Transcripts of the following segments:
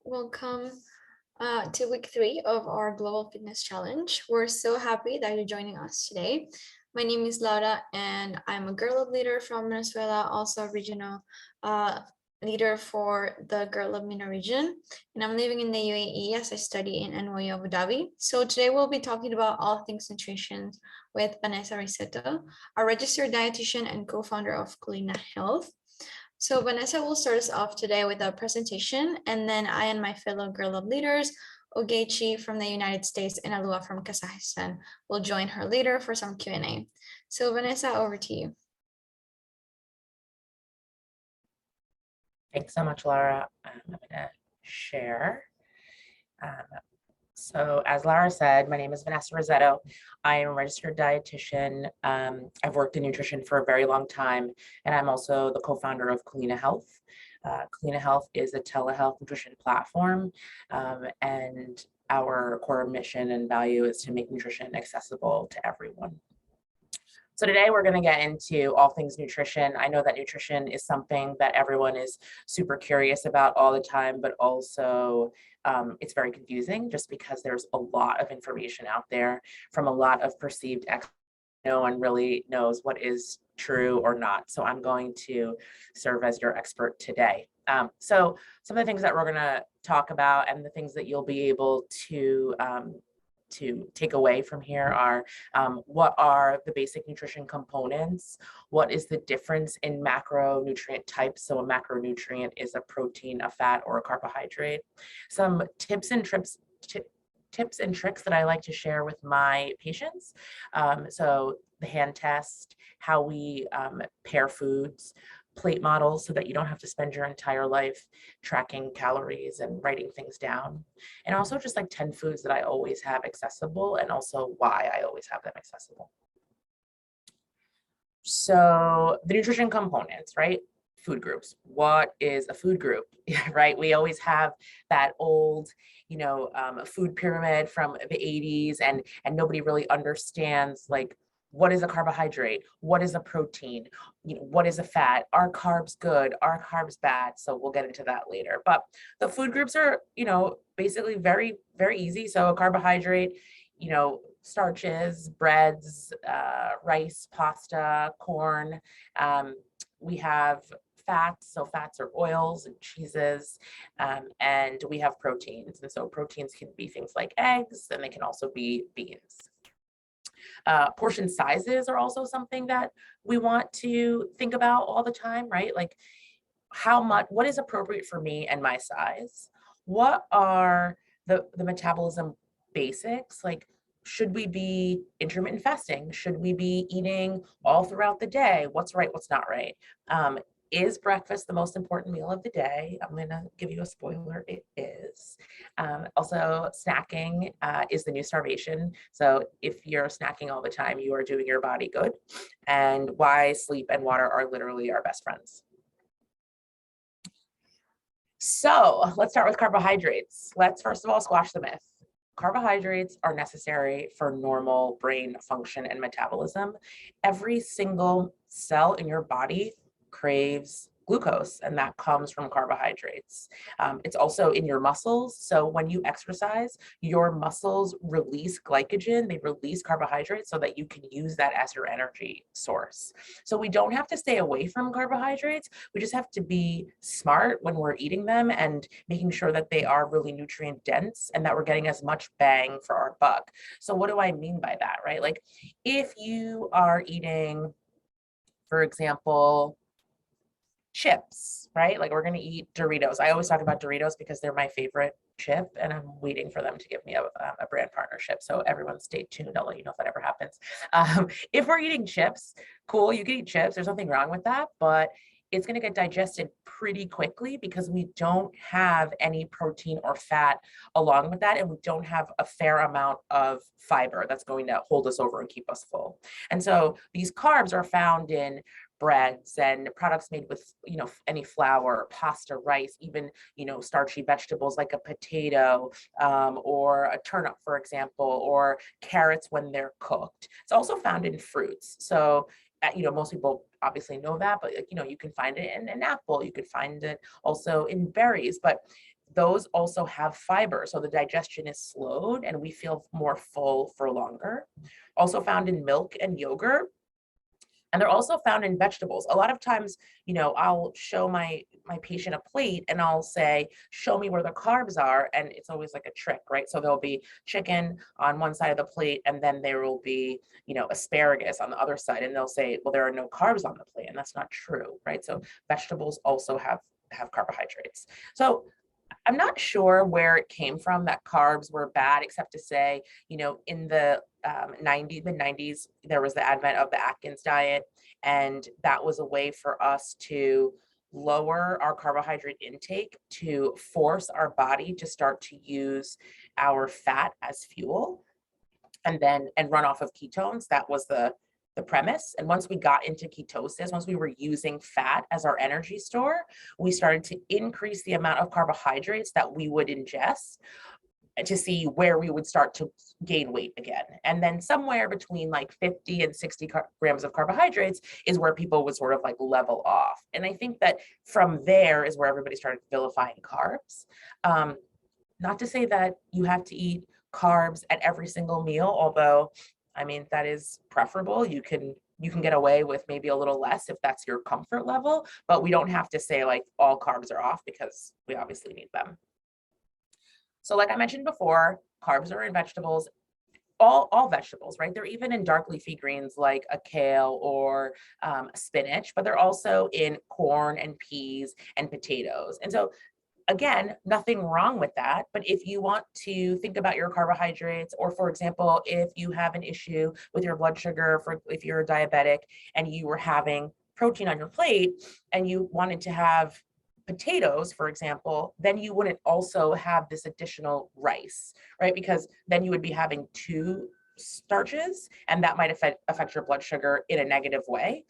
Welcome to week 3 of our Global Fitness Challenge. We're so happy that you're joining us today. My name is Laura, and I'm a Girl Lab leader from Venezuela, also a regional leader for the Girl Lab MENA region. And I'm living in the UAE as I study in NYU Abu Dhabi. So today we'll be talking about all things nutrition with Vanessa Rissetto, a registered dietitian and co-founder of Culina Health. So Vanessa will start us off today with a presentation, and then I and my fellow Girl Lab leaders, Ogechi from the United States and Alua from Kazakhstan, will join her later for some Q&A. So Vanessa, over to you. Thanks so much, Laura. I'm going to share. So as Laura said, my name is Vanessa Rosetto. I am a registered dietitian. I've worked in nutrition for a very long time, and I'm also the co-founder of Culina Health. Culina Health is a telehealth nutrition platform, and our core mission and value is to make nutrition accessible to everyone. So today we're going to get into all things nutrition. I know that nutrition is something that everyone is super curious about all the time, but also it's very confusing just because there's a lot of information out there from a lot of perceived experts. No one really knows what is true or not. So I'm going to serve as your expert today. So some of the things that we're going to talk about and the things that you'll be able to take away from here are what are the basic nutrition components, what is the difference in macronutrient types. So a macronutrient is a protein, a fat, or a carbohydrate. Some tips and tricks that I like to share with my patients. So the hand test, how we pair foods, plate models so that you don't have to spend your entire life tracking calories and writing things down. And also just like 10 foods that I always have accessible and also why I always have them accessible. So the nutrition components, right? Food groups. What is a food group, right? We always have that old, food pyramid from the 80s and nobody really understands like, what is a carbohydrate? What is a protein? What is a fat? Are carbs good? Are carbs bad? So we'll get into that later. But the food groups are, basically very, very easy. So a carbohydrate, starches, breads, rice, pasta, corn. We have fats, so fats are oils and cheeses, and we have proteins. And so proteins can be things like eggs, and they can also be beans. Portion sizes are also something that we want to think about all the time, right? Like what is appropriate for me and my size? What are the metabolism basics? Like, should we be intermittent fasting? Should we be eating all throughout the day? What's right? What's not right? Is breakfast the most important meal of the day? I'm going to give you a spoiler. It is. Also, snacking is the new starvation. So if you're snacking all the time, you are doing your body good. And why sleep and water are literally our best friends. So let's start with carbohydrates. Let's first of all squash the myth. Carbohydrates are necessary for normal brain function and metabolism. Every single cell in your body craves glucose, and that comes from carbohydrates. It's also in your muscles. So when you exercise, your muscles release glycogen, they release carbohydrates so that you can use that as your energy source. So we don't have to stay away from carbohydrates. We just have to be smart when we're eating them and making sure that they are really nutrient dense and that we're getting as much bang for our buck. So what do I mean by that, right? Like if you are eating, for example, chips, right? Like we're going to eat Doritos. I always talk about Doritos because they're my favorite chip and I'm waiting for them to give me a brand partnership. So everyone stay tuned. I'll let you know if that ever happens. If we're eating chips, cool, you can eat chips. There's nothing wrong with that, but it's going to get digested pretty quickly because we don't have any protein or fat along with that. And we don't have a fair amount of fiber that's going to hold us over and keep us full. And so these carbs are found in breads and products made with, any flour, pasta, rice, even, starchy vegetables like a potato or a turnip, for example, or carrots when they're cooked. It's also found in fruits. So, most people obviously know that, but you can find it in an apple. You could find it also in berries, but those also have fiber. So the digestion is slowed and we feel more full for longer. Also found in milk and yogurt. And they're also found in vegetables. A lot of times, I'll show my patient a plate and I'll say, show me where the carbs are. And it's always like a trick, right? So there'll be chicken on one side of the plate, and then there will be, asparagus on the other side. And they'll say, well, there are no carbs on the plate. And that's not true, right? So vegetables also have carbohydrates. So I'm not sure where it came from that carbs were bad, except to say, in the mid-90s, there was the advent of the Atkins diet, and that was a way for us to lower our carbohydrate intake to force our body to start to use our fat as fuel and run off of ketones. That was the premise. And once we got into ketosis, once we were using fat as our energy store, we started to increase the amount of carbohydrates that we would ingest to see where we would start to gain weight again. And then somewhere between like 50 and 60 grams of carbohydrates is where people would sort of like level off. And I think that from there is where everybody started vilifying carbs. Not to say that you have to eat carbs at every single meal, although I mean, that is preferable. You can get away with maybe a little less if that's your comfort level, but we don't have to say like all carbs are off, because we obviously need them. So like I mentioned before, carbs are in vegetables, all vegetables, right? They're even in dark leafy greens like a kale or spinach, but they're also in corn and peas and potatoes. And so again, nothing wrong with that. But if you want to think about your carbohydrates, or for example, if you have an issue with your blood sugar, if you're a diabetic and you were having protein on your plate and you wanted to have potatoes, for example, then you wouldn't also have this additional rice, right? Because then you would be having two starches, and that might affect your blood sugar in a negative way.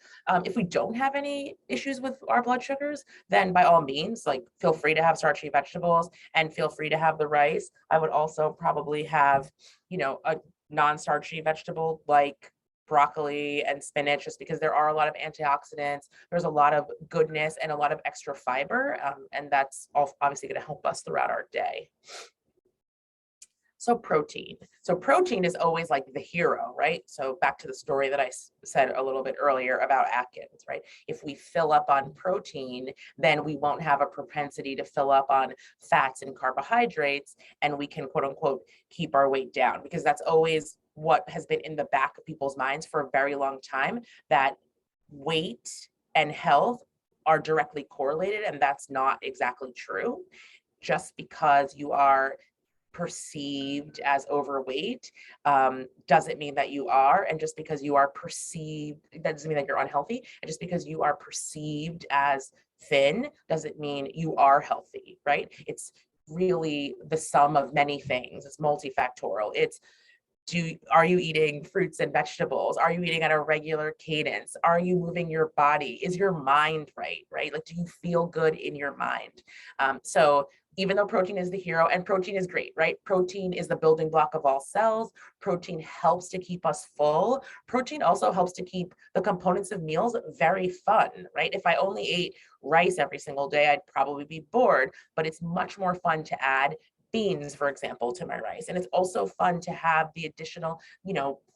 If we don't have any issues with our blood sugars, then by all means, like feel free to have starchy vegetables and feel free to have the rice. I would also probably have, a non-starchy vegetable like broccoli and spinach, just because there are a lot of antioxidants, there's a lot of goodness and a lot of extra fiber, and that's obviously going to help us throughout our day. So protein is always like the hero, right? So back to the story that I said a little bit earlier about Atkins, right? If we fill up on protein, then we won't have a propensity to fill up on fats and carbohydrates, and we can quote unquote keep our weight down, because that's always what has been in the back of people's minds for a very long time, that weight and health are directly correlated, and that's not exactly true. Just because you are perceived as overweight doesn't mean that you are, and just because you are perceived, that doesn't mean that you're unhealthy, and just because you are perceived as thin doesn't mean you are healthy, right? It's really the sum of many things. It's multifactorial. It's are you eating fruits and vegetables? Are you eating at a regular cadence? Are you moving your body? Is your mind right? Like, do you feel good in your mind? So even though protein is the hero, and protein is great, right? Protein is the building block of all cells. Protein helps to keep us full. Protein also helps to keep the components of meals very fun, right? If I only ate rice every single day, I'd probably be bored, but it's much more fun to add beans, for example, to my rice. And it's also fun to have the additional,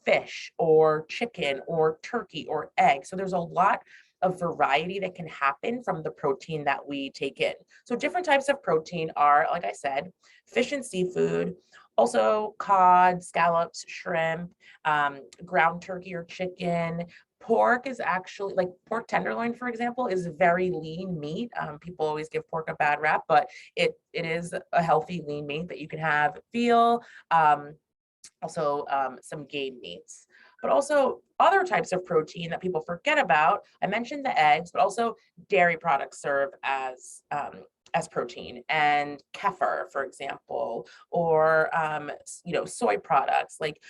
fish or chicken or turkey or egg. So there's a lot of variety that can happen from the protein that we take in. So different types of protein are, like I said, fish and seafood, also cod, scallops, shrimp, ground turkey or chicken. Pork is actually, like pork tenderloin, for example, is very lean meat. People always give pork a bad rap, but it is a healthy lean meat that you can have. Veal, also some game meats, but also other types of protein that people forget about. I mentioned the eggs, but also dairy products serve as protein, and kefir, for example, or soy products like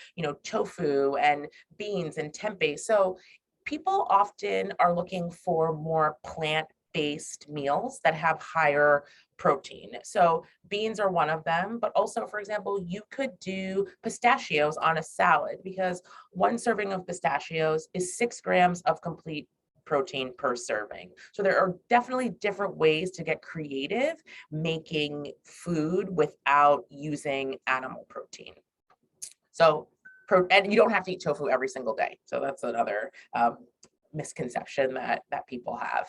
tofu and beans and tempeh. So people often are looking for more plant-based meals that have higher protein. So beans are one of them, but also, for example, you could do pistachios on a salad, because one serving of pistachios is 6 grams of complete protein per serving. So there are definitely different ways to get creative making food without using animal protein. So, and you don't have to eat tofu every single day. So that's another misconception that people have.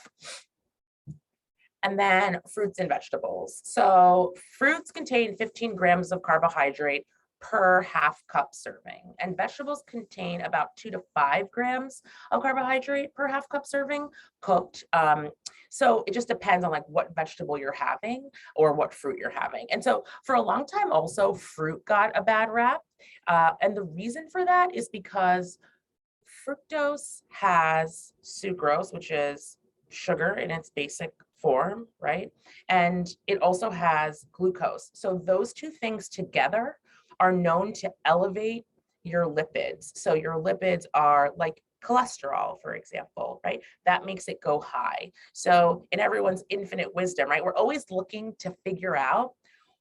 And then fruits and vegetables. So fruits contain 15 grams of carbohydrate per half cup serving, and vegetables contain about 2 to 5 grams of carbohydrate per half cup serving cooked. So it just depends on like what vegetable you're having or what fruit you're having. And so for a long time also fruit got a bad rap. And the reason for that is because fructose has sucrose, which is sugar in its basic form, right? And it also has glucose. So those two things together are known to elevate your lipids. So your lipids are like cholesterol, for example, right? That makes it go high. So in everyone's infinite wisdom, right? We're always looking to figure out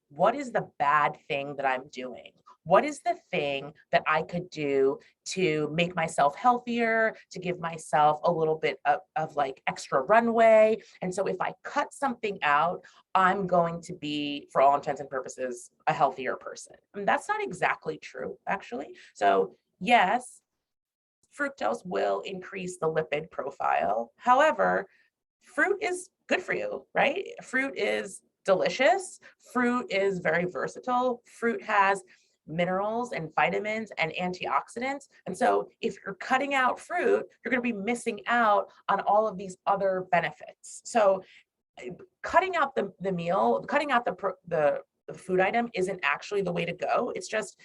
what is the bad thing that I'm doing? What is the thing that I could do to make myself healthier, to give myself a little bit of like extra runway? And so if I cut something out, I'm going to be, for all intents and purposes, a healthier person. And that's not exactly true, actually. So yes, fructose will increase the lipid profile. However, fruit is good for you, right? Fruit is delicious. Fruit is very versatile. Fruit has minerals and vitamins and antioxidants. And so if you're cutting out fruit, you're going to be missing out on all of these other benefits. So cutting out the meal, cutting out the food item isn't actually the way to go. It's just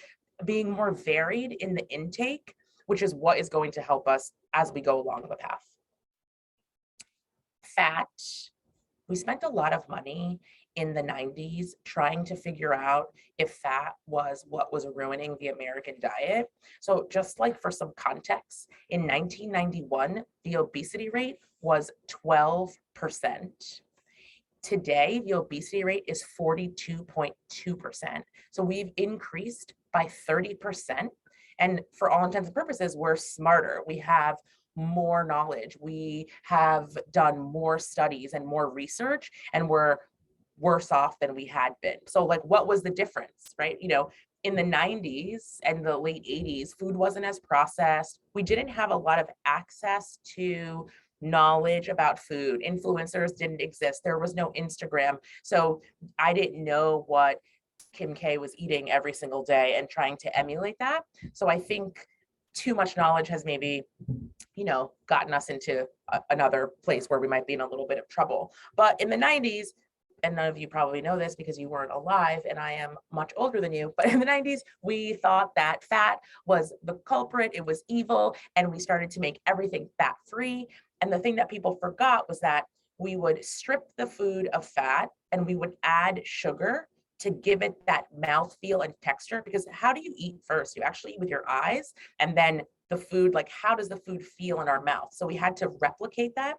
being more varied in the intake, which is what is going to help us as we go along the path. Fat. We spent a lot of money in the 90s trying to figure out if fat was what was ruining the American diet. So just like for some context, in 1991, the obesity rate was 12%. Today, the obesity rate is 42.2%. So we've increased by 30%. And for all intents and purposes, we're smarter. We have more knowledge. We have done more studies and more research, and we're worse off than we had been. So like, what was the difference, right? You know, in the 90s and the late 80s, food wasn't as processed. We didn't have a lot of access to knowledge about food. Influencers didn't exist. There was no Instagram. So I didn't know what Kim K was eating every single day and trying to emulate that. So I think too much knowledge has maybe, you know, gotten us into another place where we might be in a little bit of trouble. But in the 90s, and none of you probably know this because you weren't alive and I am much older than you, but in the 90s, we thought that fat was the culprit, it was evil, and we started to make everything fat-free. And the thing that people forgot was that we would strip the food of fat and we would add sugar to give it that mouthfeel and texture. Because how do you eat first? You actually eat with your eyes, and then the food, like how does the food feel in our mouth? So we had to replicate that.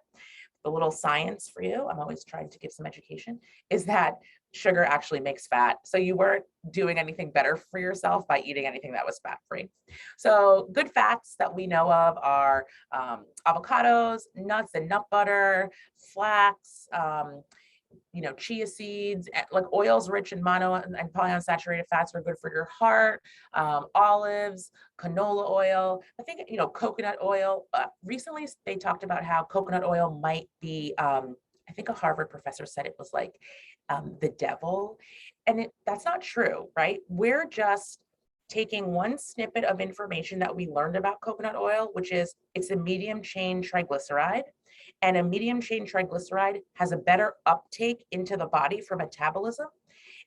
The little science for you, I'm always trying to give some education, is that sugar actually makes fat. So you weren't doing anything better for yourself by eating anything that was fat-free. So good fats that we know of are avocados, nuts and nut butter, flax, you know, chia seeds, like oils rich in mono and polyunsaturated fats are good for your heart, olives, canola oil. I think, you know, coconut oil. Recently, they talked about how coconut oil might be, I think a Harvard professor said it was like the devil. And that's not true, right? We're just taking one snippet of information that we learned about coconut oil, which is it's a medium chain triglyceride. And a medium chain triglyceride has a better uptake into the body for metabolism.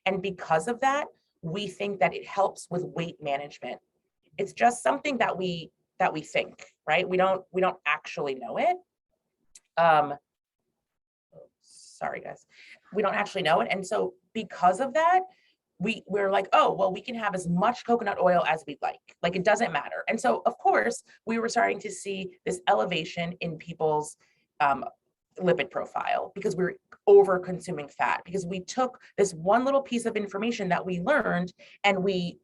And because of that, we think that it helps with weight management. It's just something that we think, right? We don't actually know it. Sorry guys, we don't actually know it. And so because of that, we're like, oh, well, we can have as much coconut oil as we like it doesn't matter. And so of course we were starting to see this elevation in people's lipid profile because we were over consuming fat, because we took this one little piece of information that we learned and we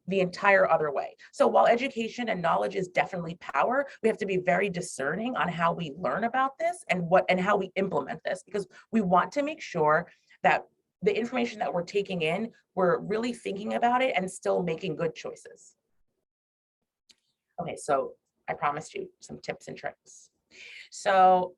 the entire other way. So while education and knowledge is definitely power, we have to be very discerning on how we learn about this and how we implement this, because we want to make sure that the information that we're taking in, we're really thinking about it and still making good choices. Okay, so I promised you some tips and tricks. So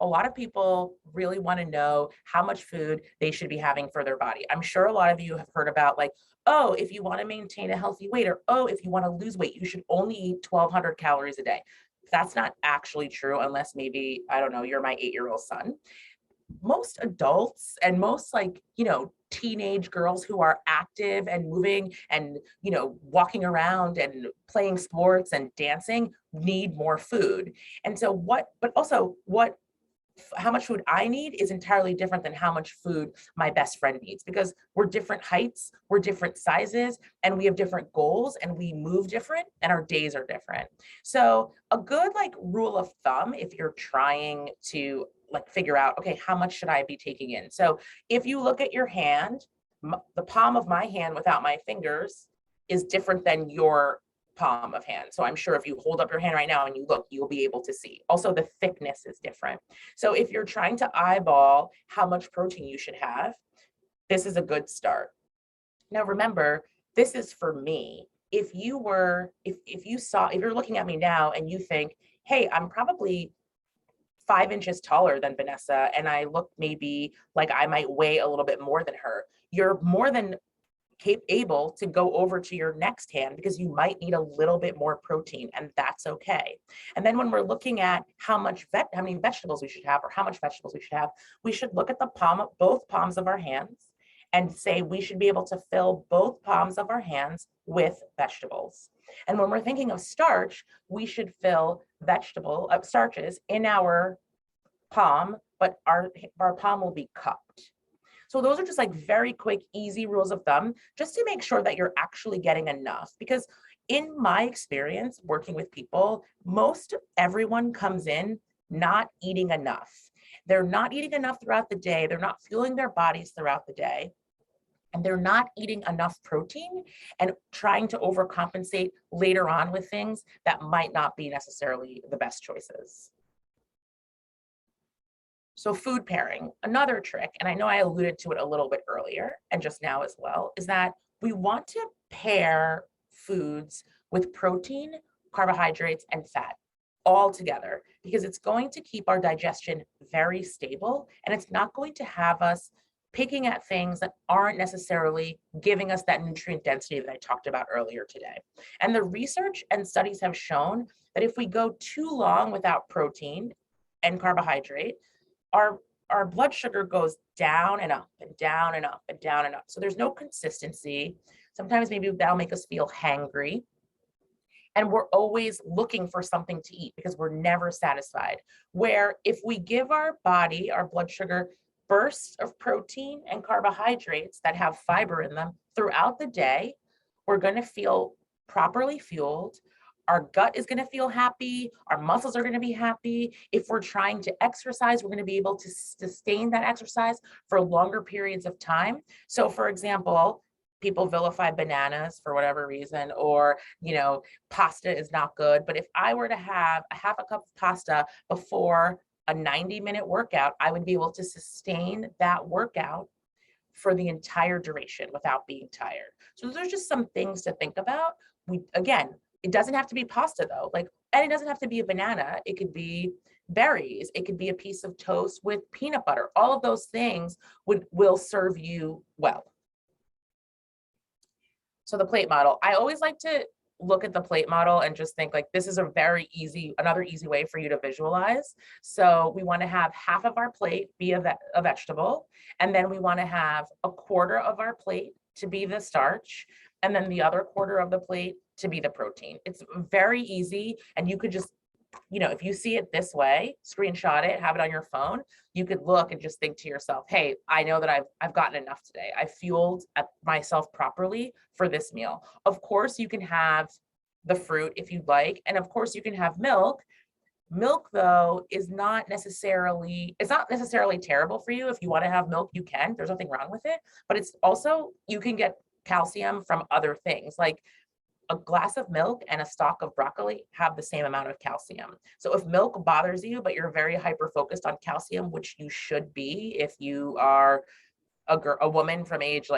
a lot of people really want to know how much food they should be having for their body. I'm sure a lot of you have heard about like, oh, if you want to maintain a healthy weight, or oh, if you want to lose weight, you should only eat 1,200 calories a day. That's not actually true unless maybe, I don't know, you're my 8-year-old son. Most adults and most teenage girls who are active and moving and walking around and playing sports and dancing need more food. And so how much food I need is entirely different than how much food my best friend needs, because we're different heights, we're different sizes, and we have different goals, and we move different, and our days are different. So a good rule of thumb, if you're trying to figure out, okay, how much should I be taking in? So if you look at your hand, the palm of my hand without my fingers is different than your palm of hand. So I'm sure if you hold up your hand right now and you look, you'll be able to see. Also, the thickness is different. So if you're trying to eyeball how much protein you should have, this is a good start. Now, remember, this is for me. If you're looking at me now and you think, hey, I'm probably 5 inches taller than Vanessa, and I look maybe like I might weigh a little bit more than her, you're more than able to go over to your next hand, because you might need a little bit more protein, and that's okay. And then when we're looking at how many vegetables we should have, or how much vegetables we should have, we should look at both palms of our hands and say we should be able to fill both palms of our hands with vegetables. And when we're thinking of starch, we should fill starches in our palm, but our palm will be cupped. So those are just very quick, easy rules of thumb, just to make sure that you're actually getting enough. Because in my experience working with people, most everyone comes in not eating enough. They're not eating enough throughout the day. They're not fueling their bodies throughout the day. And they're not eating enough protein and trying to overcompensate later on with things that might not be necessarily the best choices. So food pairing, another trick, and I know I alluded to it a little bit earlier and just now as well, is that we want to pair foods with protein, carbohydrates, and fat all together, because it's going to keep our digestion very stable, and it's not going to have us picking at things that aren't necessarily giving us that nutrient density that I talked about earlier today. And the research and studies have shown that if we go too long without protein and carbohydrate, our blood sugar goes down and up and down and up and down and up. So there's no consistency. Sometimes maybe that'll make us feel hangry. And we're always looking for something to eat because we're never satisfied. Where if we give our body, our blood sugar, bursts of protein and carbohydrates that have fiber in them throughout the day, we're going to feel properly fueled. Our gut is going to feel happy. Our muscles are going to be happy. If we're trying to exercise, we're going to be able to sustain that exercise for longer periods of time. So for example, people vilify bananas for whatever reason, or, pasta is not good. But if I were to have a half a cup of pasta before a 90-minute workout, I would be able to sustain that workout for the entire duration without being tired. So those are just some things to think about. It doesn't have to be pasta though, and it doesn't have to be a banana. It could be berries. It could be a piece of toast with peanut butter. All of those things will serve you well. So the plate model, I always like to look at the plate model and just think this is another easy way for you to visualize. So we want to have half of our plate be a vegetable, and then we want to have a quarter of our plate to be the starch, and then the other quarter of the plate to be the protein. It's very easy, and you could just, if you see it this way, screenshot it, have it on your phone, you could look and just think to yourself, hey, I know that I've gotten enough today. I fueled myself properly for this meal. Of course, you can have the fruit if you'd like, and of course you can have milk. Milk, though, is not necessarily terrible for you. If you want to have milk, you can. There's nothing wrong with it. But it's also, you can get calcium from other things. a glass of milk and a stalk of broccoli have the same amount of calcium. So if milk bothers you, but you're very hyper focused on calcium, which you should be if you are a woman from age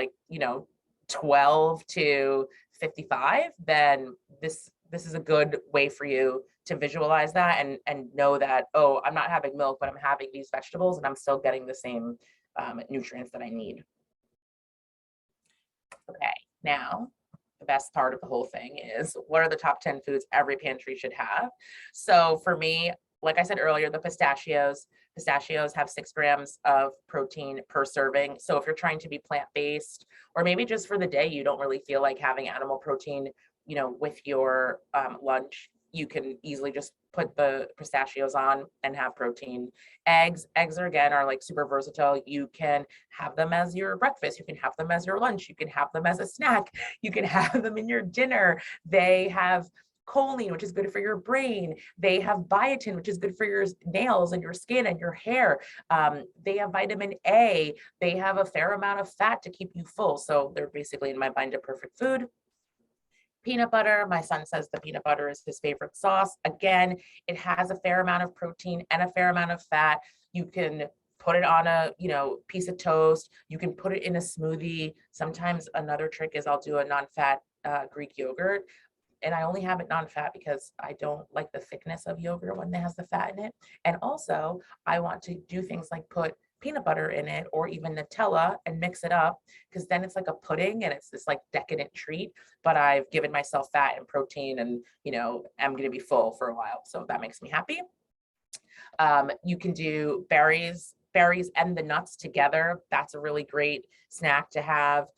12 to 55, then this is a good way for you to visualize that and know that, oh, I'm not having milk, but I'm having these vegetables and I'm still getting the same nutrients that I need. Okay, now the best part of the whole thing is, what are the top 10 foods every pantry should have? So for me, like I said earlier, the pistachios have 6 grams of protein per serving. So if you're trying to be plant-based, or maybe just for the day, you don't really feel like having animal protein, with your lunch, you can easily just put the pistachios on and have protein. Eggs are like super versatile. You can have them as your breakfast. You can have them as your lunch. You can have them as a snack. You can have them in your dinner. They have choline, which is good for your brain. They have biotin, which is good for your nails and your skin and your hair. They have vitamin A. They have a fair amount of fat to keep you full. So they're basically, in my mind, a perfect food. Peanut butter. My son says the peanut butter is his favorite sauce. Again, it has a fair amount of protein and a fair amount of fat. You can put it on a piece of toast. You can put it in a smoothie. Sometimes another trick is I'll do a non-fat Greek yogurt. And I only have it non-fat because I don't like the thickness of yogurt when it has the fat in it. And also, I want to do things like put peanut butter in it or even Nutella and mix it up, because then it's like a pudding and it's this like decadent treat, but I've given myself fat and protein and, I'm going to be full for a while. So that makes me happy. You can do berries and the nuts together. That's a really great snack to have.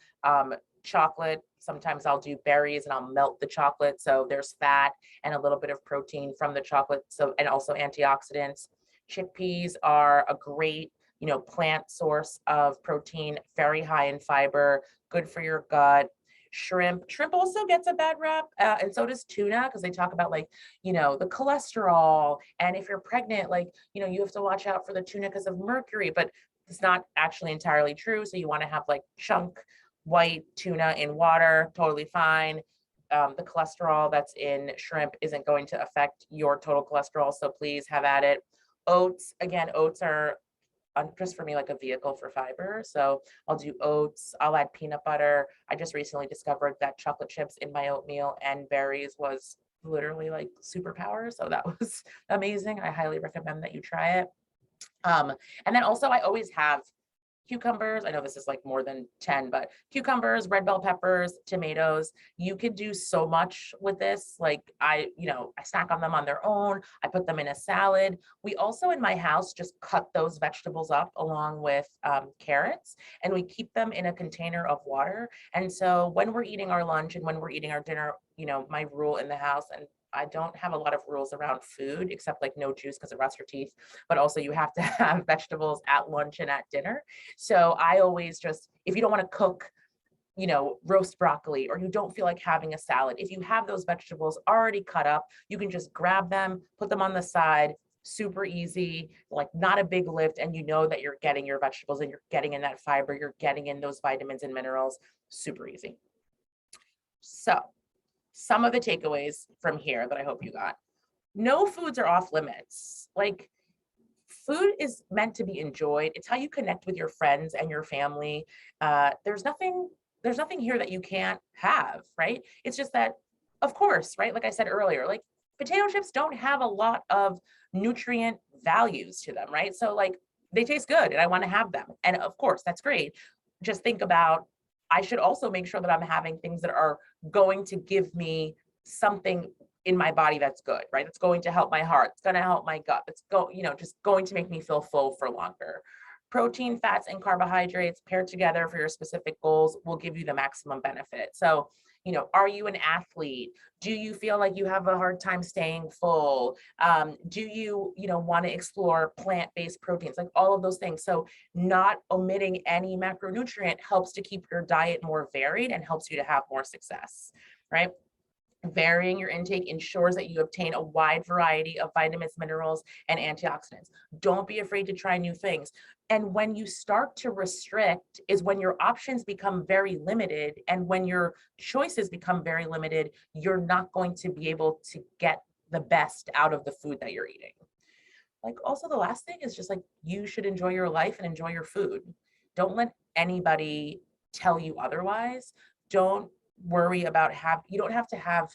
Chocolate. Sometimes I'll do berries and I'll melt the chocolate. So there's fat and a little bit of protein from the chocolate. So, and also antioxidants. Chickpeas are a great, plant source of protein, very high in fiber, good for your gut. Shrimp also gets a bad rap, and so does tuna, because they talk about the cholesterol, and if you're pregnant, you have to watch out for the tuna because of mercury, but it's not actually entirely true. So you want to have chunk white tuna in water, totally fine. The cholesterol that's in shrimp isn't going to affect your total cholesterol, so please have at it. Oats are just for me like a vehicle for fiber. So I'll do oats, I'll add peanut butter. I just recently discovered that chocolate chips in my oatmeal and berries was literally like superpower. So that was amazing. I highly recommend that you try it. And then also I always have cucumbers. I know this is like more than 10, but cucumbers, red bell peppers, tomatoes. You could do so much with this. I snack on them on their own. I put them in a salad. We also in my house just cut those vegetables up along with carrots, and we keep them in a container of water. And so when we're eating our lunch and when we're eating our dinner, my rule in the house, and I don't have a lot of rules around food except no juice because it rots your teeth, but also you have to have vegetables at lunch and at dinner. So I always if you don't want to cook, roast broccoli, or you don't feel like having a salad, if you have those vegetables already cut up, you can just grab them, put them on the side, super easy, not a big lift, and that you're getting your vegetables and you're getting in that fiber, you're getting in those vitamins and minerals, super easy. So some of the takeaways from here that I hope you got. No foods are off limits. Food is meant to be enjoyed. It's how you connect with your friends and your family. There's nothing here that you can't have, right? It's just that, of course, right? Like I said earlier, potato chips don't have a lot of nutrient values to them, right? So they taste good and I want to have them. And of course, that's great. Just think about, I should also make sure that I'm having things that are going to give me something in my body that's good, right? It's going to help my heart. It's going to help my gut. It's just going to make me feel full for longer. Protein, fats, and carbohydrates paired together for your specific goals will give you the maximum benefit. So, are you an athlete? Do you feel like you have a hard time staying full? Do you, want to explore plant-based proteins, all of those things? So not omitting any macronutrient helps to keep your diet more varied and helps you to have more success, right? Varying your intake ensures that you obtain a wide variety of vitamins, minerals, and antioxidants. Don't be afraid to try new things. And when you start to restrict is when your options become very limited. And when your choices become very limited, you're not going to be able to get the best out of the food that you're eating. Like, also, the last thing is just like, you should enjoy your life and enjoy your food. Don't let anybody tell you otherwise. Don't worry about you don't have to have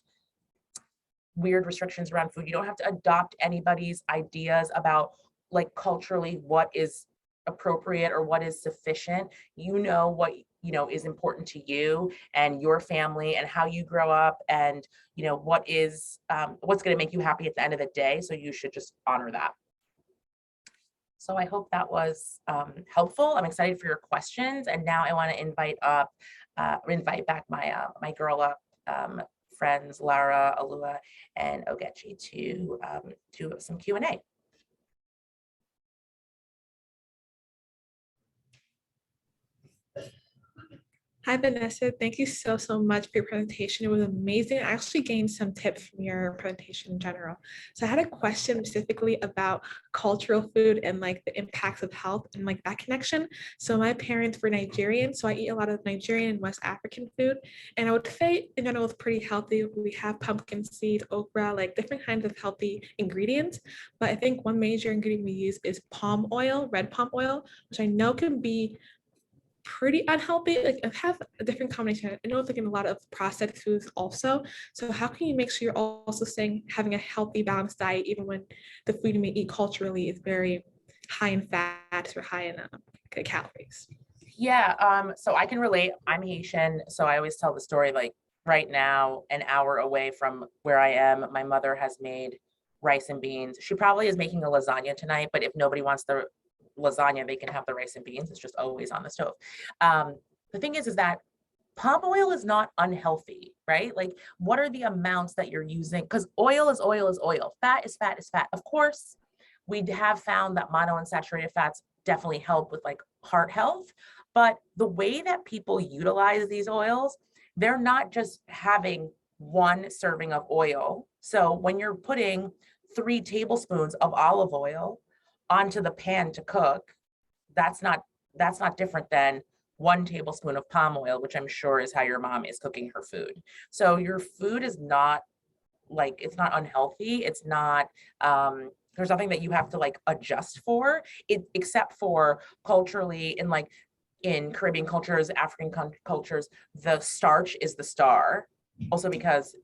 weird restrictions around food. You don't have to adopt anybody's ideas about like culturally what is appropriate or what is sufficient. You know what is important to you and your family and how you grow up, and what is what's going to make you happy at the end of the day. So you should just honor that. So I hope that was helpful. I'm excited for your questions, and now I want to invite back my girl up friends Lara, Alua, and Ogechi to some Q&A. Hi, Vanessa. Thank you so much for your presentation. It was amazing. I actually gained some tips from your presentation in general. So I had a question specifically about cultural food and like the impacts of health and like that connection. So my parents were Nigerian, so I eat a lot of Nigerian and West African food. And I would say in general it's pretty healthy. We have pumpkin seed, okra, like different kinds of healthy ingredients. But I think one major ingredient we use is palm oil, red palm oil, which I know can be pretty unhealthy. Like I have a different combination. I know it's like in a lot of processed foods also. So how can you make sure you're also having a healthy, balanced diet, even when the food you may eat culturally is very high in fats or high in calories? Yeah, so I can relate. I'm Haitian, so I always tell the story like right now, an hour away from where I am, my mother has made rice and beans. She probably is making a lasagna tonight, but if nobody wants the lasagna, they can have the rice and beans. It's just always on the stove. The thing is that palm oil is not unhealthy, right? Like, what are the amounts that you're using? Because oil is oil is oil. Fat is fat is fat. Of course, we have found that monounsaturated fats definitely help with like heart health, but the way that people utilize these oils, they're not just having one serving of oil. So when you're putting 3 tablespoons of olive oil onto the pan to cook, that's not different than 1 tablespoon of palm oil, which I'm sure is how your mom is cooking her food. So your food is not like, it's not unhealthy. It's not, there's nothing that you have to like adjust for it, except for culturally, and like in Caribbean cultures, African cultures, the starch is the star. Also because,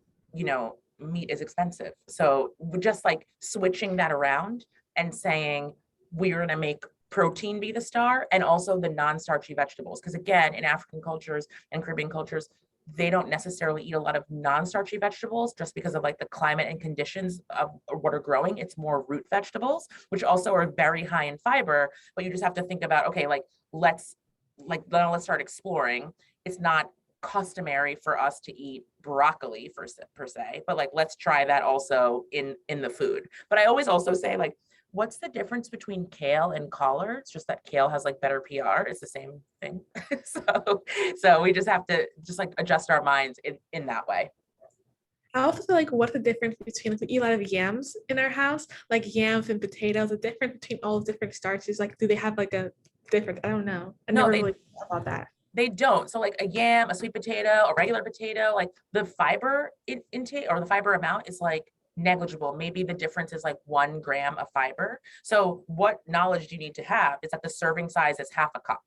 meat is expensive. So we're just like switching that around and saying, we're going to make protein be the star, and also the non-starchy vegetables. Because again, in African cultures and Caribbean cultures, they don't necessarily eat a lot of non-starchy vegetables just because of like the climate and conditions of what are growing. It's more root vegetables, which also are very high in fiber, but you just have to think about, okay, like let's start exploring. It's not customary for us to eat broccoli per se, but like, let's try that also in the food. But I always also say like, what's the difference between kale and collard? It's just that kale has like better PR. It's the same thing. so we just have to just like adjust our minds in that way. I also feel like what's the difference between, like, we eat a lot of yams in our house, like yams and potatoes, the difference between all the different starches, like do they have like a difference? I don't know. I never really thought about that. They don't. So like a yam, a sweet potato, a regular potato, like the fiber intake or the fiber amount is like negligible. Maybe the difference is like 1 gram of fiber. So what knowledge do you need to have is that the serving size is half a cup,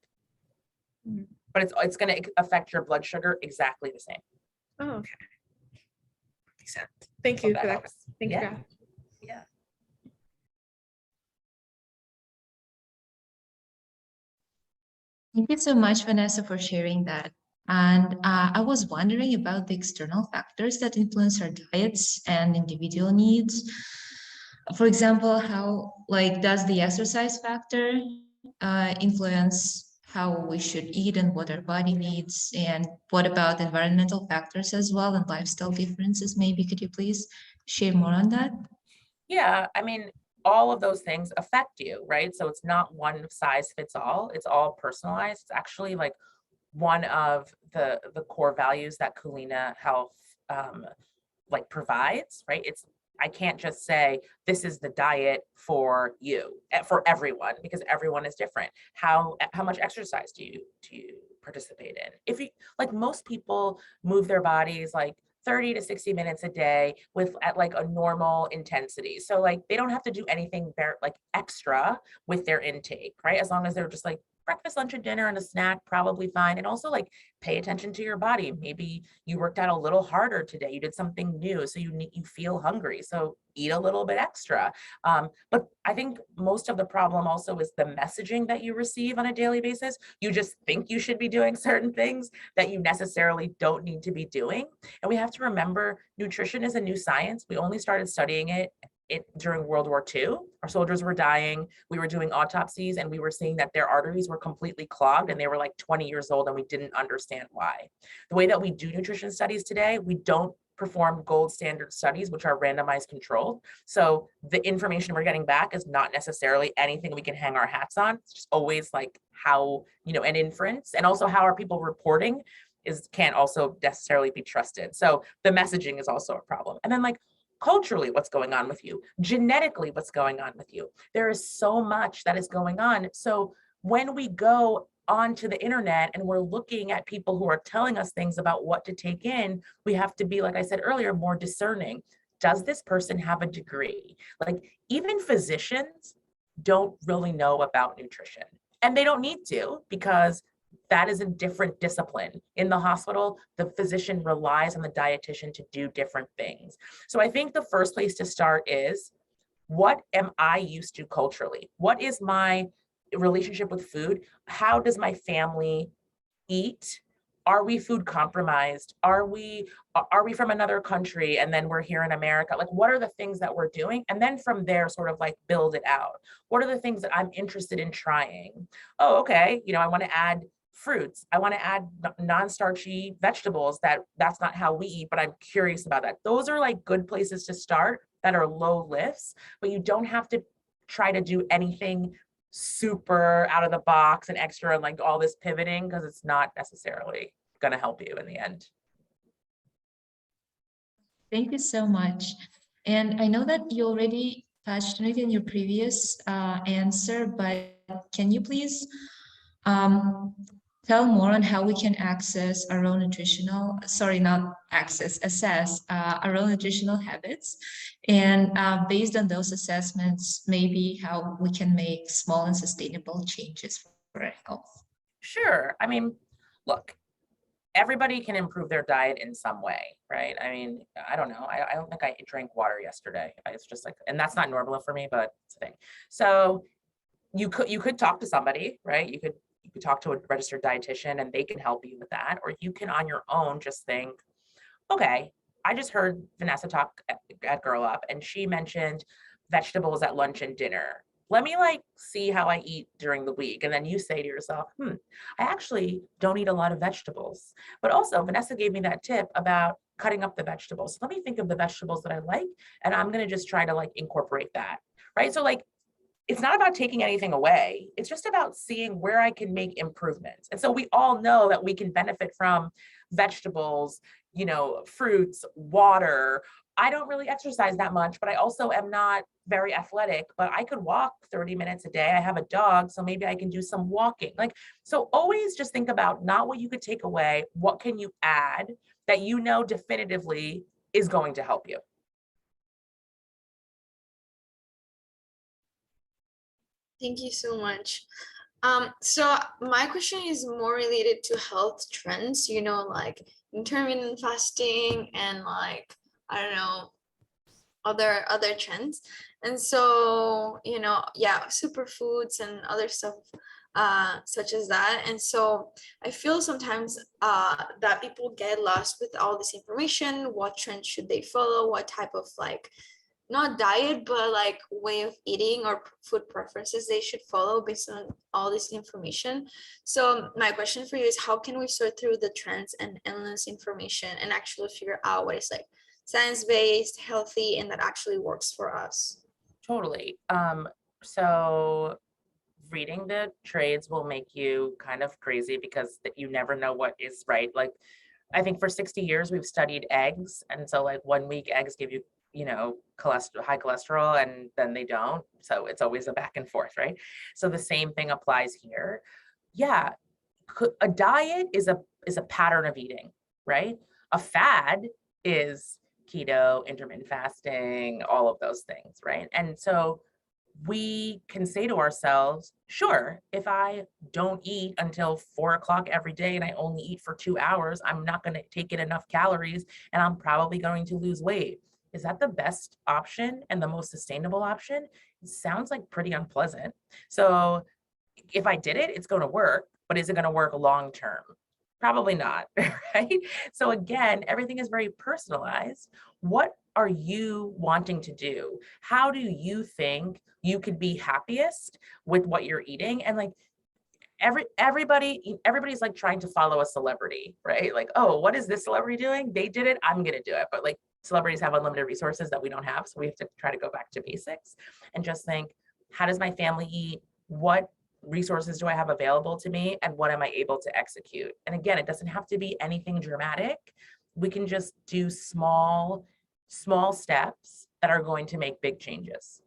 but it's going to affect your blood sugar exactly the same. Oh, okay. Makes sense. Thank you for that. Thank you. Yeah. Thank you so much, Vanessa, for sharing that. And I was wondering about the external factors that influence our diets and individual needs. For example, how does the exercise factor influence how we should eat and what our body needs? And what about environmental factors as well and lifestyle differences? Maybe could you please share more on that? Yeah, I mean, all of those things affect you, right? So it's not one size fits all. It's all personalized. It's actually like one of the core values that Culina Health like provides, right? I can't just say this is the diet for you, for everyone, because everyone is different. How much exercise do you participate in? If you, like, most people move their bodies like 30 to 60 minutes a day at like a normal intensity. So like they don't have to do anything like extra with their intake, right? As long as they're just like breakfast, lunch, and dinner and a snack, probably fine. And also like pay attention to your body. Maybe you worked out a little harder today. You did something new, so you feel hungry. So eat a little bit extra. But I think most of the problem also is the messaging that you receive on a daily basis. You just think you should be doing certain things that you necessarily don't need to be doing. And we have to remember nutrition is a new science. We only started studying it during World War II. Our soldiers were dying. We were doing autopsies and we were seeing that their arteries were completely clogged and they were like 20 years old and we didn't understand why. The way that we do nutrition studies today, we don't perform gold standard studies, which are randomized controlled. So the information we're getting back is not necessarily anything we can hang our hats on. It's just always like how, an inference, and also how are people reporting can't also necessarily be trusted. So the messaging is also a problem. And then like culturally, what's going on with you, genetically, what's going on with you. There is so much that is going on. So when we go onto the internet and we're looking at people who are telling us things about what to take in, we have to be, like I said earlier, more discerning. Does this person have a degree? Like even physicians don't really know about nutrition, and they don't need to, because that is a different discipline. In the hospital, the physician relies on the dietitian to do different things. So I think the first place to start is, what am I used to culturally? What is my relationship with food? How does my family eat? Are we food compromised? Are we from another country and then we're here in America? Like, what are the things that we're doing? And then from there, sort of like build it out. What are the things that I'm interested in trying? Oh, okay. I want to add fruits. I want to add non-starchy vegetables. That's not how we eat, but I'm curious about that. Those are like good places to start that are low lifts, but you don't have to try to do anything super out of the box and extra and like all this pivoting, because it's not necessarily going to help you in the end. Thank you so much. And I know that you already touched on it in your previous answer, but can you please tell more on how we can assess our own nutritional habits, and based on those assessments, maybe how we can make small and sustainable changes for our health. Sure. I mean, look, everybody can improve their diet in some way, right? I mean, I don't know. I don't think I drank water yesterday. It's just like, and that's not normal for me, but it's a thing. So you could talk to somebody, right? You could talk to a registered dietitian and they can help you with that. Or you can on your own just think, okay, I just heard Vanessa talk at Girl Up and she mentioned vegetables at lunch and dinner. Let me like see how I eat during the week. And then you say to yourself, I actually don't eat a lot of vegetables. But also Vanessa gave me that tip about cutting up the vegetables. Let me think of the vegetables that I like, and I'm going to just try to like incorporate that, right? So like, it's not about taking anything away. It's just about seeing where I can make improvements. And so we all know that we can benefit from vegetables, fruits, water. I don't really exercise that much, but I also am not very athletic, but I could walk 30 minutes a day. I have a dog, so maybe I can do some walking. Like, so always just think about not what you could take away, what can you add that definitively is going to help you. Thank you so much. So my question is more related to health trends, like intermittent fasting and like, I don't know, other trends. And so, superfoods and other stuff such as that. And so I feel sometimes that people get lost with all this information. What trends should they follow? What type of like, not diet, but like way of eating or food preferences they should follow based on all this information. So my question for you is, how can we sort through the trends and endless information and actually figure out what is like science-based, healthy, and that actually works for us? Totally. So reading the trades will make you kind of crazy because you never know what is right. Like I think for 60 years we've studied eggs, and so like 1 week eggs give you, cholesterol, high cholesterol, and then they don't. So it's always a back and forth, right? So the same thing applies here. Yeah, a diet is a pattern of eating, right? A fad is keto, intermittent fasting, all of those things, right? And so we can say to ourselves, sure, if I don't eat until 4 o'clock every day and I only eat for 2 hours, I'm not going to take in enough calories and I'm probably going to lose weight. Is that the best option and the most sustainable option? It sounds like pretty unpleasant. So if I did it, it's going to work, but is it going to work long term? Probably not, right? So again, everything is very personalized. What are you wanting to do? How do you think you could be happiest with what you're eating? And like everybody's like trying to follow a celebrity, right? Like, oh, what is this celebrity doing? They did it, I'm gonna do it. But like celebrities have unlimited resources that we don't have. So we have to try to go back to basics and just think, how does my family eat? What resources do I have available to me? And what am I able to execute? And again, it doesn't have to be anything dramatic. We can just do small steps that are going to make big changes.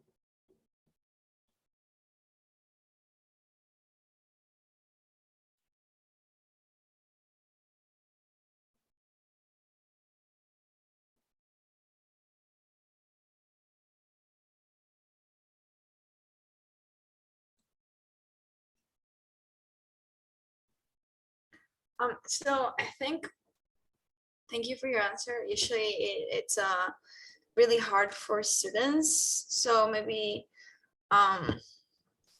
So I think, thank you for your answer. Usually it's really hard for students. So maybe, I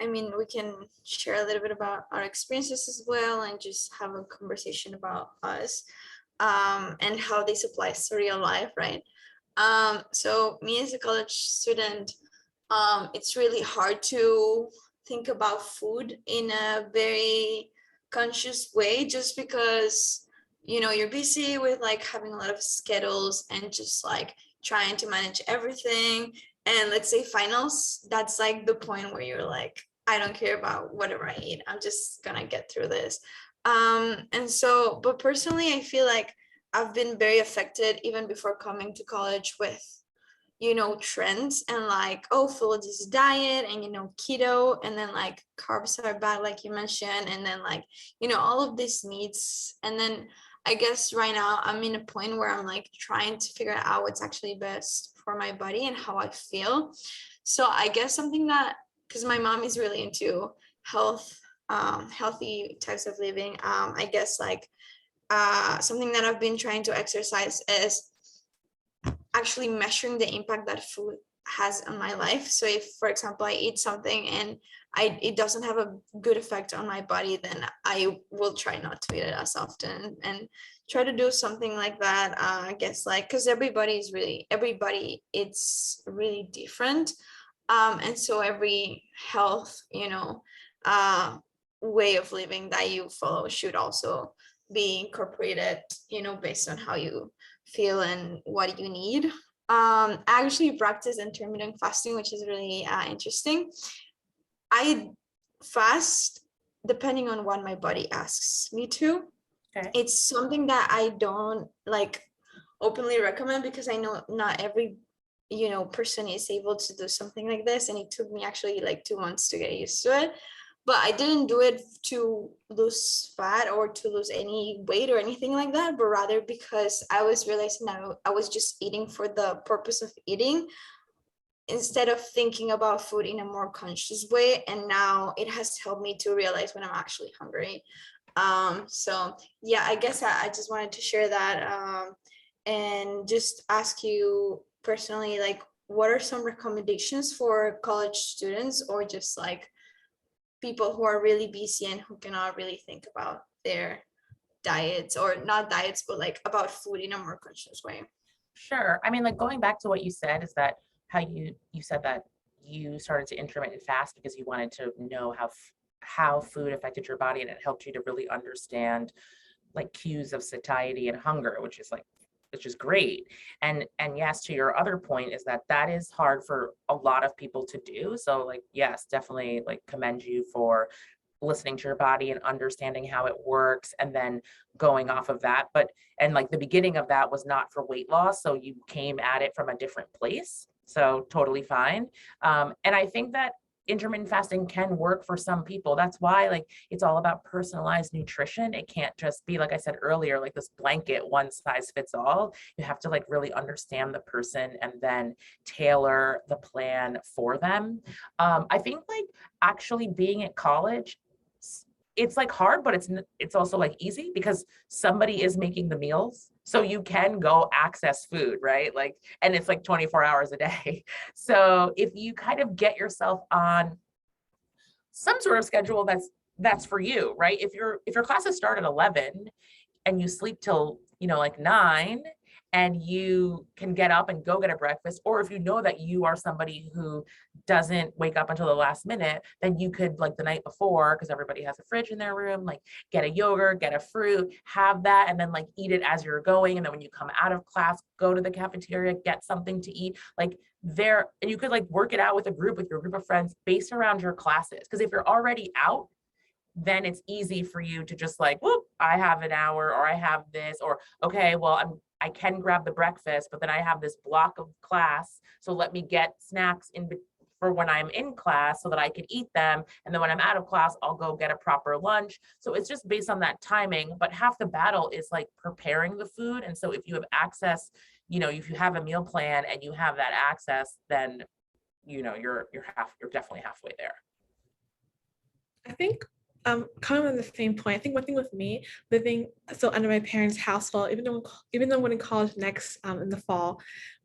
mean, we can share a little bit about our experiences as well and just have a conversation about us, and how this applies to real life, right? So me as a college student, it's really hard to think about food in a very conscious way, just because you're busy with like having a lot of schedules and just like trying to manage everything. And let's say finals, that's like the point where you're like, I don't care about whatever I eat, I'm just gonna get through this. And so, but personally I feel like I've been very affected even before coming to college with trends and like, oh, follow this diet and keto, and then like carbs are bad like you mentioned, and then like all of these needs. And then I guess right now I'm in a point where I'm like trying to figure out what's actually best for my body and how I feel. So I guess something that, because my mom is really into health, healthy types of living, I guess like something that I've been trying to exercise is actually measuring the impact that food has on my life. So if, for example, I eat something and it doesn't have a good effect on my body, then I will try not to eat it as often and try to do something like that. I guess like, because everybody it's really different. And so every health, way of living that you follow should also be incorporated, based on how you feel and what you need. I actually practice intermittent fasting, which is really interesting. I fast depending on what my body asks me to. Okay. It's something that I don't like openly recommend, because I know not every person is able to do something like this, and it took me actually like 2 months to get used to it. But I didn't do it to lose fat or to lose any weight or anything like that, but rather because I was realizing that I was just eating for the purpose of eating, instead of thinking about food in a more conscious way. And now it has helped me to realize when I'm actually hungry. So yeah, I guess I just wanted to share that, and just ask you personally, like, what are some recommendations for college students, or just like people who are really busy and who cannot really think about their diets, or not diets, but like about food in a more conscious way? Sure. I mean, like going back to what you said, is that how you said that you started to intermittent fast because you wanted to know how food affected your body, and it helped you to really understand like cues of satiety and hunger, which is great. And yes, to your other point, is that is hard for a lot of people to do. So like, yes, definitely like commend you for listening to your body and understanding how it works and then going off of that. And like the beginning of that was not for weight loss. So you came at it from a different place. So totally fine. And I think that intermittent fasting can work for some people. That's why like it's all about personalized nutrition. It can't just be, like I said earlier, like this blanket one size fits all. You have to like really understand the person and then tailor the plan for them. I think like actually being at college, it's like hard, but it's also like easy because somebody is making the meals. So you can go access food, right? Like, and it's like 24 hours a day. So if you kind of get yourself on some sort of schedule that's for you, right? If your classes start at 11 and you sleep till, like 9, and you can get up and go get a breakfast, or if you know that you are somebody who doesn't wake up until the last minute, then you could, like the night before, because everybody has a fridge in their room, like get a yogurt, get a fruit, have that, and then like eat it as you're going. And then when you come out of class, go to the cafeteria, get something to eat, like there, and you could like work it out with your group of friends based around your classes. Because if you're already out, then it's easy for you to just like, whoop, I have an hour, or I have this, or okay, well, I can grab the breakfast, but then I have this block of class. So let me get snacks for when I'm in class so that I can eat them. And then when I'm out of class, I'll go get a proper lunch. So it's just based on that timing, but half the battle is like preparing the food. And so if you have access, if you have a meal plan and you have that access, then, you're definitely halfway there. I think kind of on the same point, I think one thing with me living still under my parents' household, even though when in college next in the fall,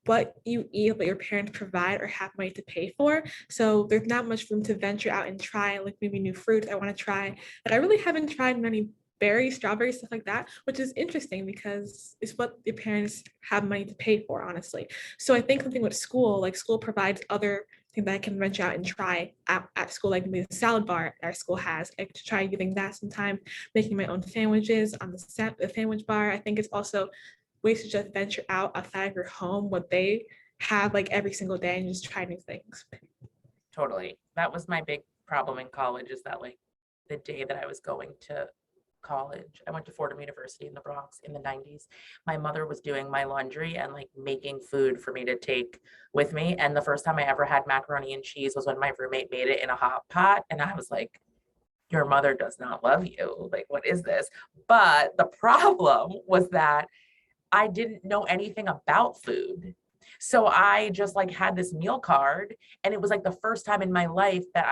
what you eat, what your parents provide or have money to pay for. So there's not much room to venture out and try like maybe new fruits I want to try. Like I really haven't tried many berries, strawberries, stuff like that, which is interesting because it's what your parents have money to pay for, honestly. So I think something with school, like school provides other things that I can venture out and try at school, like maybe the salad bar our school has. I could try using that sometime, making my own sandwiches on the sandwich bar. I think it's also ways to just venture out outside of your home, what they have like every single day, and just try new things. Totally. That was my big problem in college, is that like the day that I was going to college, I went to Fordham University in the Bronx in the 90s. My mother was doing my laundry and like making food for me to take with me. And the first time I ever had macaroni and cheese was when my roommate made it in a hot pot. And I was like, your mother does not love you. Like, what is this? But the problem was that I didn't know anything about food. So I just like had this meal card, and it was like the first time in my life that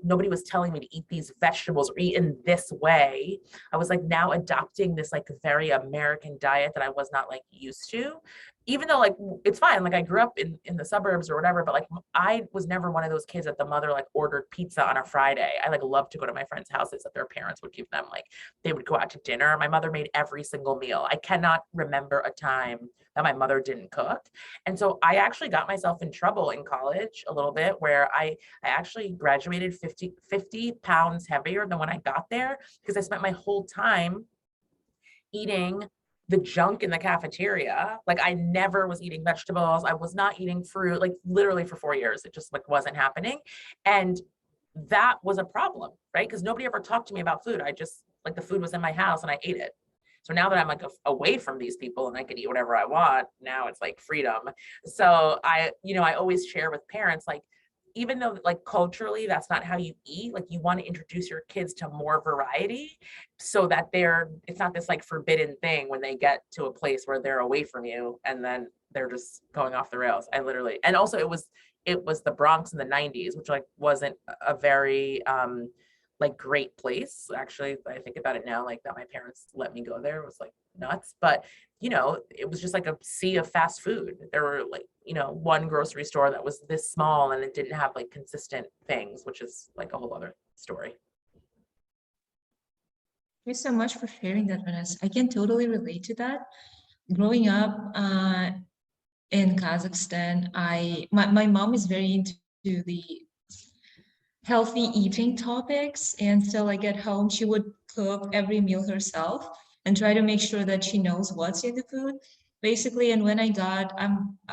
nobody was telling me to eat these vegetables or eat in this way. I was like now adopting this like very American diet that I was not like used to, even though like it's fine. Like I grew up in the suburbs or whatever, but like I was never one of those kids that the mother like ordered pizza on a Friday. I like loved to go to my friends' houses that their parents would give them. Like they would go out to dinner. My mother made every single meal. I cannot remember a time that my mother didn't cook. And so I actually got myself in trouble in college a little bit, where I actually graduated 50 pounds heavier than when I got there, because I spent my whole time eating the junk in the cafeteria. Like I never was eating vegetables. I was not eating fruit, like literally for 4 years. It just like wasn't happening. And that was a problem, right? Because nobody ever talked to me about food. I just like the food was in my house and I ate it. So now that I'm like away from these people and I can eat whatever I want, now it's like freedom. So I always share with parents, like, even though like culturally that's not how you eat, like you want to introduce your kids to more variety so that it's not this like forbidden thing when they get to a place where they're away from you and then they're just going off the rails. And also it was the Bronx in the 90s, which like wasn't a very like great place. Actually, I think about it now, like that my parents let me go there was like nuts. But it was just like a sea of fast food. There were like, one grocery store that was this small and it didn't have like consistent things, which is like a whole other story. Thank you so much for sharing that, Vanessa. I can totally relate to that. Growing up in Kazakhstan, my mom is very into the healthy eating topics, and so like at home she would cook every meal herself and try to make sure that she knows what's in the food basically. And when I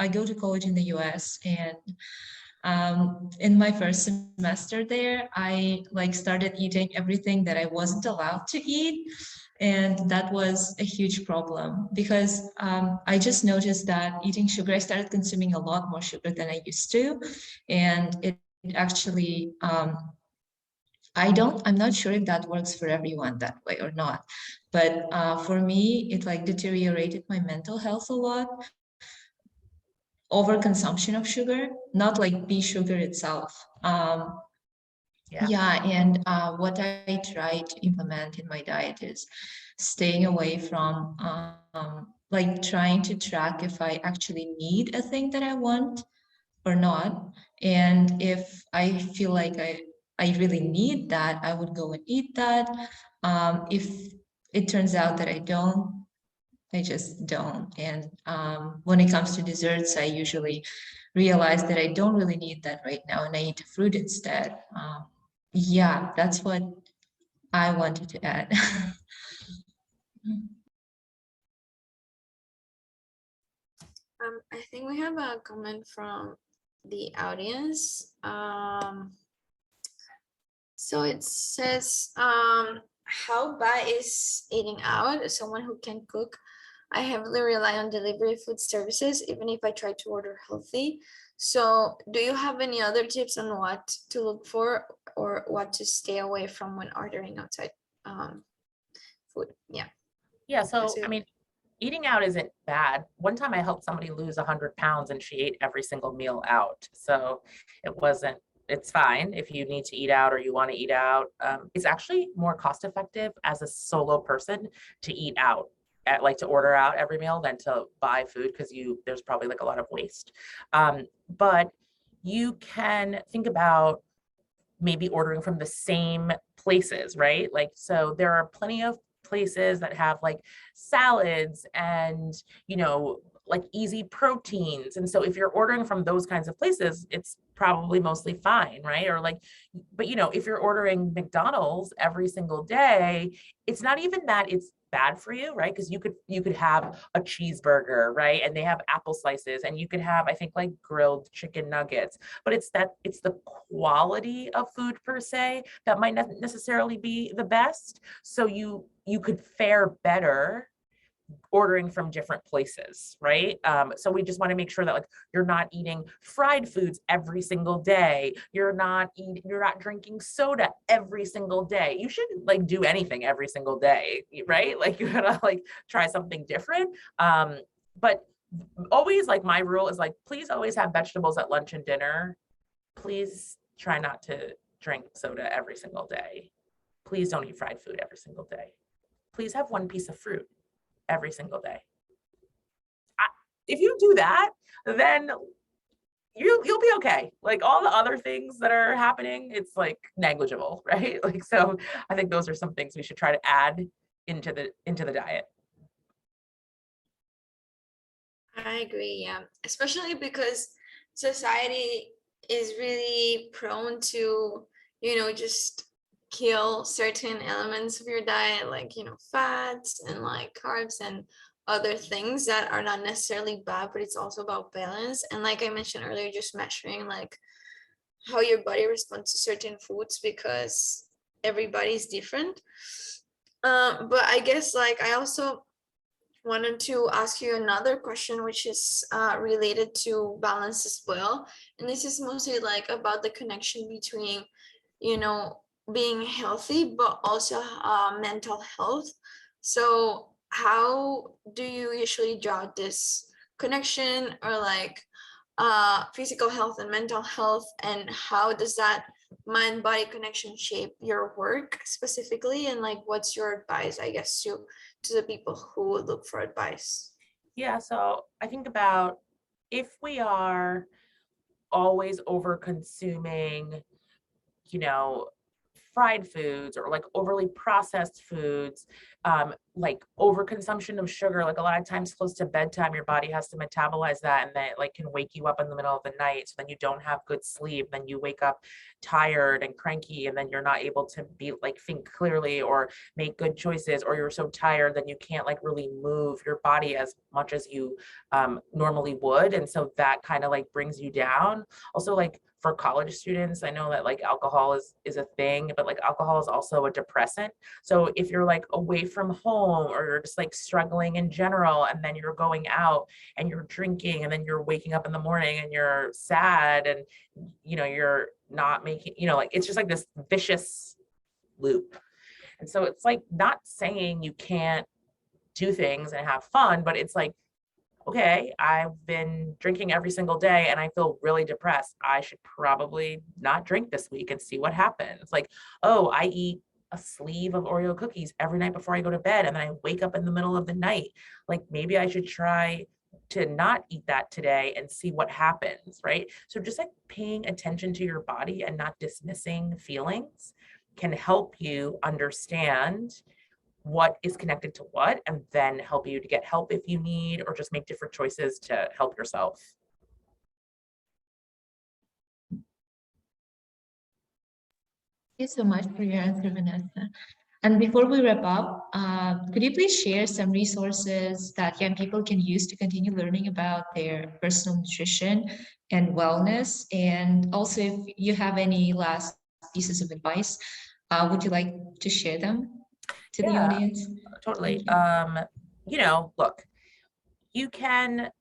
go to college in the US, and In my first semester there, I like started eating everything that I wasn't allowed to eat. And that was a huge problem because I just noticed that eating sugar, I started consuming a lot more sugar than I used to. And it actually, I'm not sure if that works for everyone that way or not. But for me, it like deteriorated my mental health a lot. Overconsumption of sugar, not like the sugar itself. Yeah, and what I try to implement in my diet is staying away from like trying to track if I actually need a thing that I want or not. And if I feel like I really need that, I would go and eat that. If it turns out that I don't, I just don't. And when it comes to desserts, I usually realize that I don't really need that right now and I eat fruit instead. Yeah, that's what I wanted to add. I think we have a comment from the audience. So it says, how bad is eating out? As someone who can cook, I heavily rely on delivery food services, even if I try to order healthy. So do you have any other tips on what to look for or what to stay away from when ordering outside food? Yeah. Yeah, so I mean, eating out isn't bad. One time I helped somebody lose 100 pounds and she ate every single meal out. So it's fine if you need to eat out or you want to eat out. It's actually more cost effective as a solo person to eat out, like to order out every meal than to buy food because there's probably like a lot of waste. But you can think about maybe ordering from the same places, right? Like, so there are plenty of places that have like salads and, like easy proteins. And so if you're ordering from those kinds of places, it's probably mostly fine, right? Or like, but if you're ordering McDonald's every single day, it's not even that it's bad for you, right? Because you could have a cheeseburger, right? And they have apple slices, and you could have, I think, like grilled chicken nuggets. But it's the quality of food per se that might not necessarily be the best. So you could fare better ordering from different places, right? So we just want to make sure that like you're not eating fried foods every single day. You're not drinking soda every single day. You shouldn't like do anything every single day, right? Like you gotta like try something different. But always like my rule is like, please always have vegetables at lunch and dinner. Please try not to drink soda every single day. Please don't eat fried food every single day. Please have one piece of fruit every single day. If you do that, then you'll be okay. Like all the other things that are happening, it's like negligible, right? Like, so I think those are some things we should try to add into the diet. I agree, yeah. Especially because society is really prone to, just kill certain elements of your diet, like, fats and like carbs and other things that are not necessarily bad, but it's also about balance. And like I mentioned earlier, just measuring like how your body responds to certain foods because everybody's different. But I guess like I also wanted to ask you another question, which is related to balance as well. And this is mostly like about the connection between, being healthy, but also mental health. So how do you usually draw this connection or like physical health and mental health, and how does that mind body connection shape your work specifically, and like what's your advice, I guess, to the people who would look for advice? Yeah, so I think about if we are always over consuming, fried foods or like overly processed foods, like overconsumption of sugar. Like a lot of times close to bedtime, your body has to metabolize that, and that like can wake you up in the middle of the night. So then you don't have good sleep. Then you wake up tired and cranky, and then you're not able to be like think clearly or make good choices, or you're so tired that you can't like really move your body as much as you normally would. And so that kind of like brings you down. Also, like for college students, I know that like alcohol is a thing, but like alcohol is also a depressant. So if you're like away from home, or you're just like struggling in general, and then you're going out and you're drinking, and then you're waking up in the morning and you're sad, and you're not making, like it's just like this vicious loop. And so it's like not saying you can't do things and have fun, but it's like, okay, I've been drinking every single day and I feel really depressed. I should probably not drink this week and see what happens. Like, oh, I eat a sleeve of Oreo cookies every night before I go to bed, and then I wake up in the middle of the night. Like, maybe I should try to not eat that today and see what happens, right? So just like paying attention to your body and not dismissing feelings can help you understand what is connected to what, and then help you to get help if you need, or just make different choices to help yourself. Thank you so much for your answer, Vanessa. And before we wrap up, could you please share some resources that young people can use to continue learning about their personal nutrition and wellness? And also, if you have any last pieces of advice, would you like to share them to the Yeah, audience? totally. Thank you. Look, you can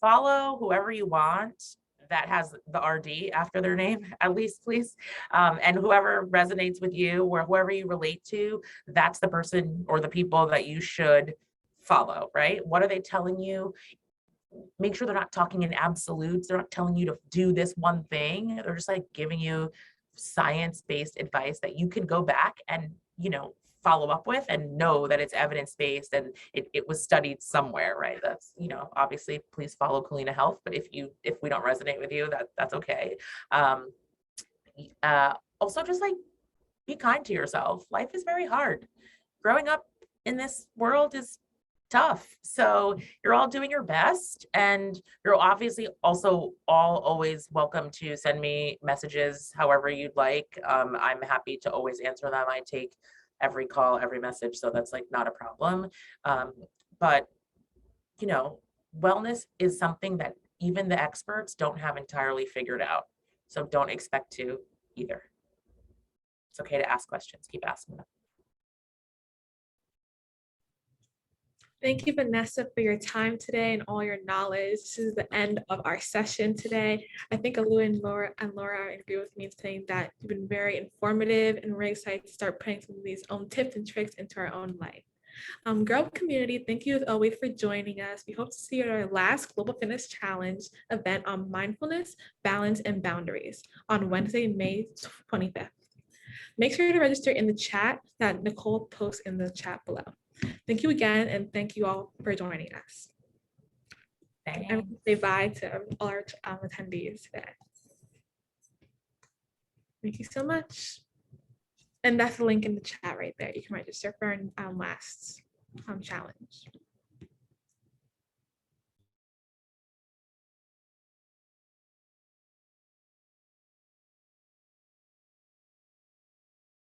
follow whoever you want that has the RD after their name, at least, please. And whoever resonates with you, or whoever you relate to, that's the person or the people that you should follow, right? What are they telling you? Make sure they're not talking in absolutes. They're not telling you to do this one thing. They're just like giving you science-based advice that you can go back and, follow up with, and know that it's evidence-based and it was studied somewhere, right? That's, obviously please follow Culina Health, but if we don't resonate with you, that's okay. Also just like be kind to yourself. Life is very hard. Growing up in this world is tough. So you're all doing your best, and you're obviously also all always welcome to send me messages however you'd like. I'm happy to always answer them. I take every call, every message, so that's like not a problem. But wellness is something that even the experts don't have entirely figured out. So don't expect to either. It's okay to ask questions. Keep asking them. Thank you, Vanessa, for your time today and all your knowledge. This is the end of our session today. I think Alua and Laura agree with me in saying that you've been very informative, and we're excited to start putting some of these own tips and tricks into our own life. Grow Up community, thank you as always for joining us. We hope to see you at our last Global Fitness Challenge event on mindfulness, balance, and boundaries on Wednesday, May 25th. Make sure to register in the chat that Nicole posts in the chat below. Thank you again, and thank you all for joining us. Thanks. I'm going to say bye to all our attendees today. Thank you so much. And that's the link in the chat right there. You can register for our last challenge.